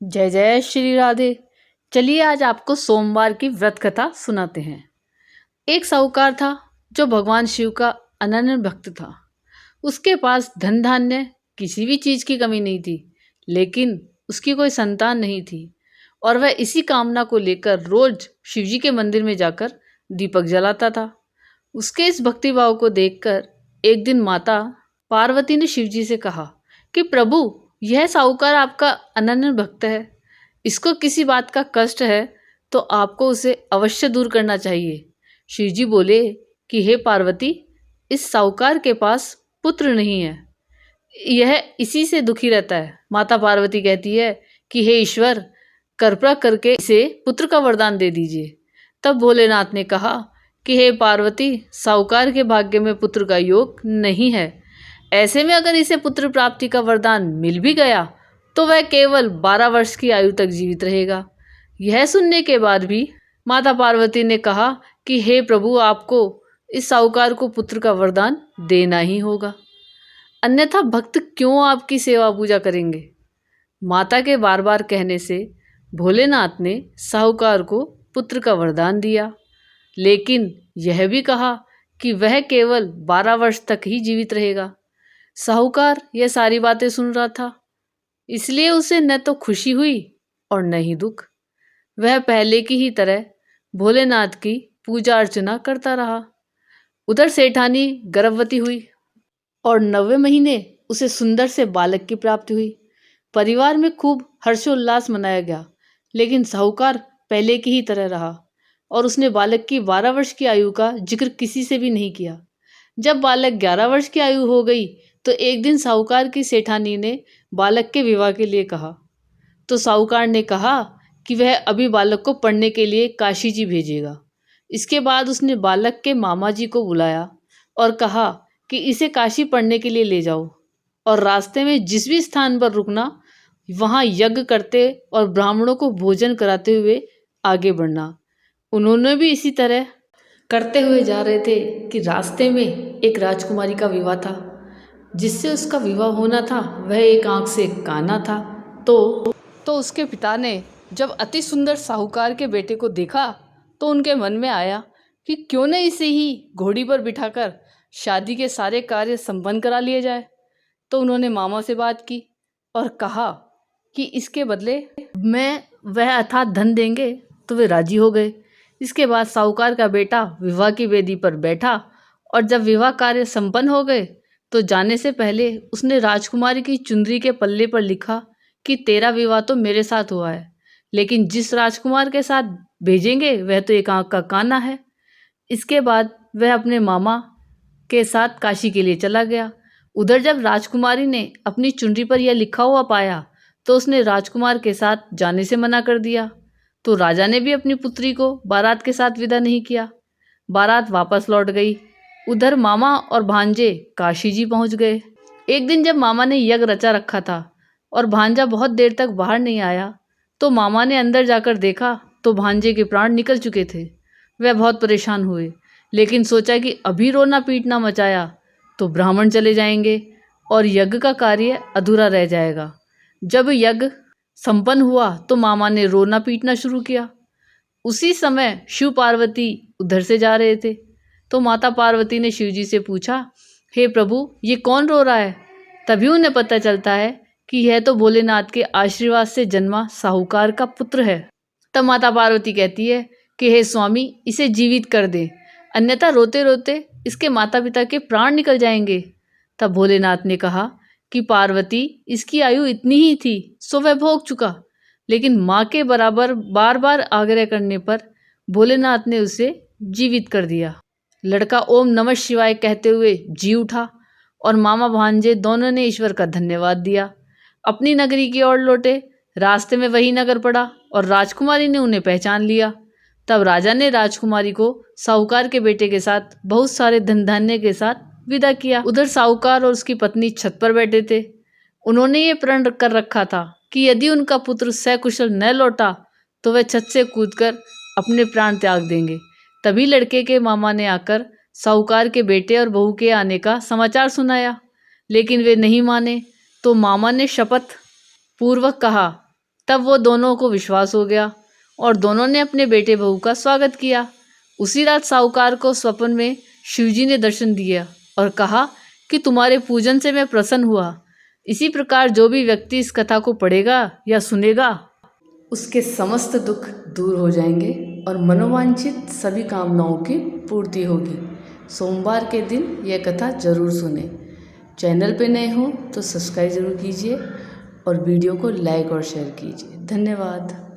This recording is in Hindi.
जय जय श्री राधे। चलिए आज आपको सोमवार की व्रत कथा सुनाते हैं। एक साहूकार था जो भगवान शिव का अनन्य भक्त था। उसके पास धन धान्य किसी भी चीज की कमी नहीं थी, लेकिन उसकी कोई संतान नहीं थी और वह इसी कामना को लेकर रोज शिवजी के मंदिर में जाकर दीपक जलाता था। उसके इस भक्तिभाव को देखकर एक दिन माता पार्वती ने शिवजी से कहा कि प्रभु, यह साहूकार आपका अनन्य भक्त है, इसको किसी बात का कष्ट है तो आपको उसे अवश्य दूर करना चाहिए। शिवजी बोले कि हे पार्वती, इस साहूकार के पास पुत्र नहीं है, यह इसी से दुखी रहता है। माता पार्वती कहती है कि हे ईश्वर, कृपा करके इसे पुत्र का वरदान दे दीजिए। तब भोलेनाथ ने कहा कि हे पार्वती, साहूकार के भाग्य में पुत्र का योग नहीं है। ऐसे में अगर इसे पुत्र प्राप्ति का वरदान मिल भी गया तो वह केवल 12 वर्ष की आयु तक जीवित रहेगा। यह सुनने के बाद भी माता पार्वती ने कहा कि हे प्रभु, आपको इस साहूकार को पुत्र का वरदान देना ही होगा, अन्यथा भक्त क्यों आपकी सेवा पूजा करेंगे। माता के बार बार कहने से भोलेनाथ ने साहूकार को पुत्र का वरदान दिया, लेकिन यह भी कहा कि वह केवल 12 वर्ष तक ही जीवित रहेगा। साहूकार यह सारी बातें सुन रहा था, इसलिए उसे न तो खुशी हुई और न ही दुख। वह पहले की ही तरह भोलेनाथ की पूजा अर्चना करता रहा। उधर सेठानी गर्भवती हुई और 9वें महीने उसे सुंदर से बालक की प्राप्ति हुई। परिवार में खूब हर्षोल्लास मनाया गया, लेकिन साहूकार पहले की ही तरह रहा और उसने बालक की 12 वर्ष की आयु का जिक्र किसी से भी नहीं किया। जब बालक 11 वर्ष की आयु हो गई तो एक दिन साहूकार की सेठानी ने बालक के विवाह के लिए कहा। तो साहूकार ने कहा कि वह अभी बालक को पढ़ने के लिए काशी जी भेजेगा। इसके बाद उसने बालक के मामा जी को बुलाया और कहा कि इसे काशी पढ़ने के लिए ले जाओ और रास्ते में जिस भी स्थान पर रुकना, वहाँ यज्ञ करते और ब्राह्मणों को भोजन कराते हुए आगे बढ़ना। उन्होंने भी इसी तरह करते हुए जा रहे थे कि रास्ते में एक राजकुमारी का विवाह था। जिससे उसका विवाह होना था वह एक आंख से काना था। तो उसके पिता ने जब अति सुंदर साहूकार के बेटे को देखा तो उनके मन में आया कि क्यों न इसे ही घोड़ी पर बिठाकर शादी के सारे कार्य संपन्न करा लिए जाए। तो उन्होंने मामा से बात की और कहा कि इसके बदले मैं वह अथाह धन देंगे, तो वे राजी हो गए। इसके बाद साहूकार का बेटा विवाह की वेदी पर बैठा और जब विवाह कार्य संपन्न हो गए तो जाने से पहले उसने राजकुमारी की चुंदरी के पल्ले पर लिखा कि तेरा विवाह तो मेरे साथ हुआ है, लेकिन जिस राजकुमार के साथ भेजेंगे वह तो एक आंख का काना है। इसके बाद वह अपने मामा के साथ काशी के लिए चला गया। उधर जब राजकुमारी ने अपनी चुनरी पर यह लिखा हुआ पाया तो उसने राजकुमार के साथ जाने से मना कर दिया। तो राजा ने भी अपनी पुत्री को बारात के साथ विदा नहीं किया। बारात वापस लौट गई। उधर मामा और भांजे काशी जी पहुंच गए। एक दिन जब मामा ने यज्ञ रचा रखा था और भांजा बहुत देर तक बाहर नहीं आया तो मामा ने अंदर जाकर देखा तो भांजे के प्राण निकल चुके थे। वह बहुत परेशान हुए, लेकिन सोचा कि अभी रोना पीटना मचाया तो ब्राह्मण चले जाएंगे और यज्ञ का कार्य अधूरा रह जाएगा। जब यज्ञ संपन्न हुआ तो मामा ने रोना पीटना शुरू किया। उसी समय शिव पार्वती उधर से जा रहे थे तो माता पार्वती ने शिवजी से पूछा, हे प्रभु, ये कौन रो रहा है। तभी उन्हें पता चलता है कि यह तो भोलेनाथ के आशीर्वाद से जन्मा साहूकार का पुत्र है। तब माता पार्वती कहती है कि हे स्वामी, इसे जीवित कर दे, अन्यथा रोते रोते इसके माता पिता के प्राण निकल जाएंगे। तब भोलेनाथ ने कहा कि पार्वती, इसकी आयु इतनी ही थी सो वह भोग चुका, लेकिन माँ के बराबर बार बार आग्रह करने पर भोलेनाथ ने उसे जीवित कर दिया। लड़का ओम नमः शिवाय कहते हुए जी उठा और मामा भांजे दोनों ने ईश्वर का धन्यवाद दिया। अपनी नगरी की ओर लौटे। रास्ते में वही नगर पड़ा और राजकुमारी ने उन्हें पहचान लिया। तब राजा ने राजकुमारी को साहूकार के बेटे के साथ बहुत सारे धन धान्य के साथ विदा किया। उधर साहूकार और उसकी पत्नी छत पर बैठे थे। उन्होंने ये प्रण कर रखा था कि यदि उनका पुत्र सकुशल न लौटा तो वह छत से कूदकर अपने प्राण त्याग देंगे। तभी लड़के के मामा ने आकर साहूकार के बेटे और बहू के आने का समाचार सुनाया, लेकिन वे नहीं माने। तो मामा ने शपथ पूर्वक कहा तब वो दोनों को विश्वास हो गया और दोनों ने अपने बेटे बहू का स्वागत किया। उसी रात साहूकार को स्वप्न में शिवजी ने दर्शन दिया और कहा कि तुम्हारे पूजन से मैं प्रसन्न हुआ। इसी प्रकार जो भी व्यक्ति इस कथा को पढ़ेगा या सुनेगा उसके समस्त दुख दूर हो जाएंगे और मनोवांछित सभी कामनाओं की पूर्ति होगी। सोमवार के दिन यह कथा जरूर सुने। चैनल पे नए हो तो सब्सक्राइब जरूर कीजिए और वीडियो को लाइक और शेयर कीजिए। धन्यवाद।